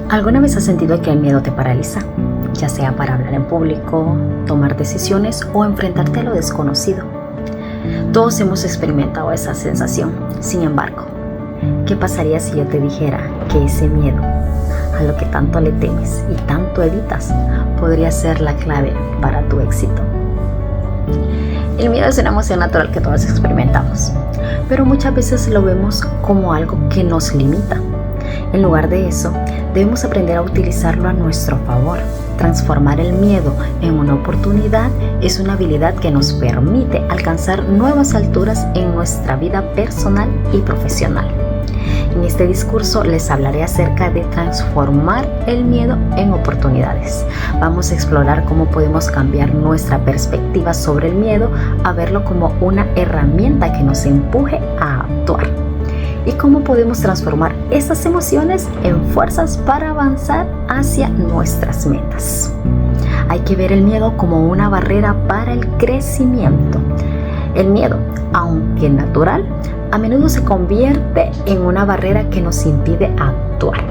¿Alguna vez has sentido que el miedo te paraliza? Ya sea para hablar en público, tomar decisiones o enfrentarte a lo desconocido. Todos hemos experimentado esa sensación. Sin embargo, ¿qué pasaría si yo te dijera que ese miedo, a lo que tanto le temes y tanto evitas, podría ser la clave para tu éxito? El miedo es una emoción natural que todos experimentamos, pero muchas veces lo vemos como algo que nos limita. En lugar de eso, debemos aprender a utilizarlo a nuestro favor. Transformar el miedo en una oportunidad es una habilidad que nos permite alcanzar nuevas alturas en nuestra vida personal y profesional. En este discurso les hablaré acerca de transformar el miedo en oportunidades. Vamos a explorar cómo podemos cambiar nuestra perspectiva sobre el miedo a verlo como una herramienta que nos empuje a actuar. Y cómo podemos transformar esas emociones en fuerzas para avanzar hacia nuestras metas. Hay que ver el miedo como una barrera para el crecimiento. El miedo, aunque natural, a menudo se convierte en una barrera que nos impide actuar.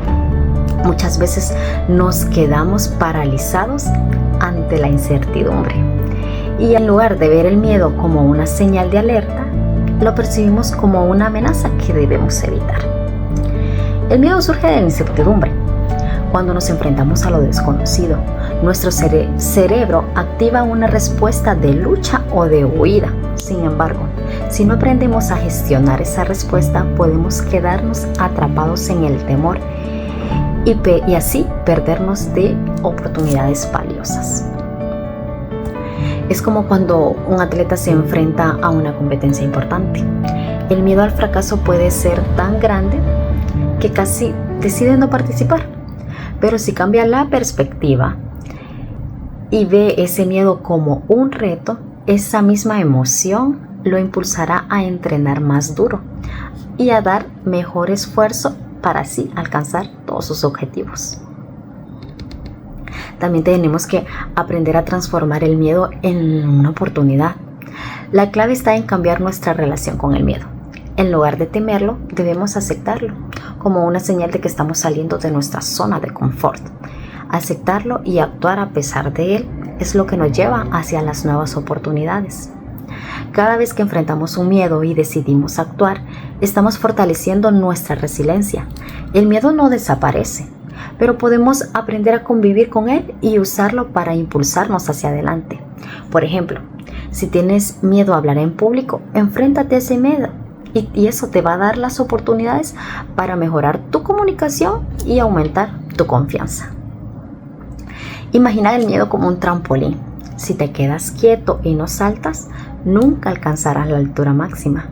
Muchas veces nos quedamos paralizados ante la incertidumbre. Y en lugar de ver el miedo como una señal de alerta, lo percibimos como una amenaza que debemos evitar. El miedo surge de la incertidumbre. Cuando nos enfrentamos a lo desconocido, nuestro cerebro activa una respuesta de lucha o de huida. Sin embargo, si no aprendemos a gestionar esa respuesta, podemos quedarnos atrapados en el temor y así perdernos de oportunidades valiosas. Es como cuando un atleta se enfrenta a una competencia importante. El miedo al fracaso puede ser tan grande que casi decide no participar. Pero si cambia la perspectiva y ve ese miedo como un reto, esa misma emoción lo impulsará a entrenar más duro y a dar mejor esfuerzo para así alcanzar todos sus objetivos. También tenemos que aprender a transformar el miedo en una oportunidad. La clave está en cambiar nuestra relación con el miedo. En lugar de temerlo, debemos aceptarlo como una señal de que estamos saliendo de nuestra zona de confort. Aceptarlo y actuar a pesar de él es lo que nos lleva hacia las nuevas oportunidades. Cada vez que enfrentamos un miedo y decidimos actuar, estamos fortaleciendo nuestra resiliencia. El miedo no desaparece, pero podemos aprender a convivir con él y usarlo para impulsarnos hacia adelante. Por ejemplo, si tienes miedo a hablar en público, enfréntate a ese miedo y eso te va a dar las oportunidades para mejorar tu comunicación y aumentar tu confianza. Imagina el miedo como un trampolín. Si te quedas quieto y no saltas, nunca alcanzarás la altura máxima.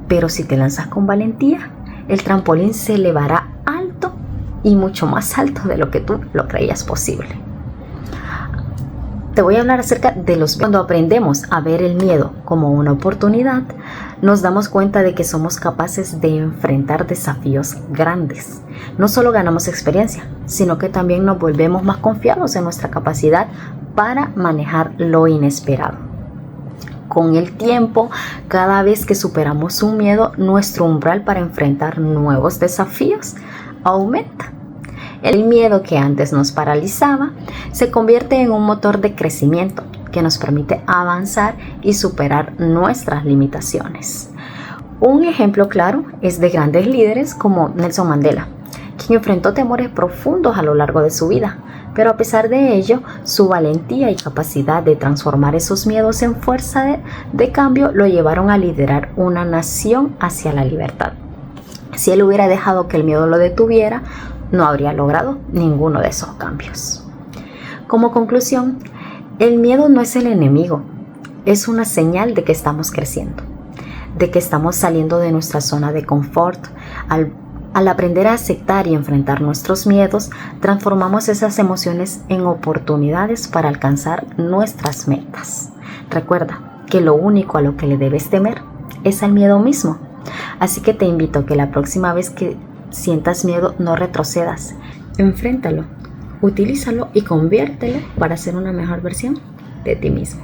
Pero si te lanzas con valentía, el trampolín se elevará alto y mucho más alto de lo que tú lo creías posible. Te voy a hablar acerca de cuando aprendemos a ver el miedo como una oportunidad, nos damos cuenta de que somos capaces de enfrentar desafíos grandes. No solo ganamos experiencia, sino que también nos volvemos más confiados en nuestra capacidad para manejar lo inesperado. Con el tiempo, cada vez que superamos un miedo, nuestro umbral para enfrentar nuevos desafíos aumenta. El miedo que antes nos paralizaba se convierte en un motor de crecimiento que nos permite avanzar y superar nuestras limitaciones. Un ejemplo claro es de grandes líderes como Nelson Mandela, quien enfrentó temores profundos a lo largo de su vida, pero a pesar de ello, su valentía y capacidad de transformar esos miedos en fuerza de cambio lo llevaron a liderar una nación hacia la libertad. Si él hubiera dejado que el miedo lo detuviera, no habría logrado ninguno de esos cambios. Como conclusión, el miedo no es el enemigo, es una señal de que estamos creciendo, de que estamos saliendo de nuestra zona de confort. Al aprender a aceptar y enfrentar nuestros miedos, transformamos esas emociones en oportunidades para alcanzar nuestras metas. Recuerda que lo único a lo que le debes temer es al miedo mismo. Así que te invito a que la próxima vez que sientas miedo no retrocedas. Enfréntalo, utilízalo y conviértelo para ser una mejor versión de ti mismo.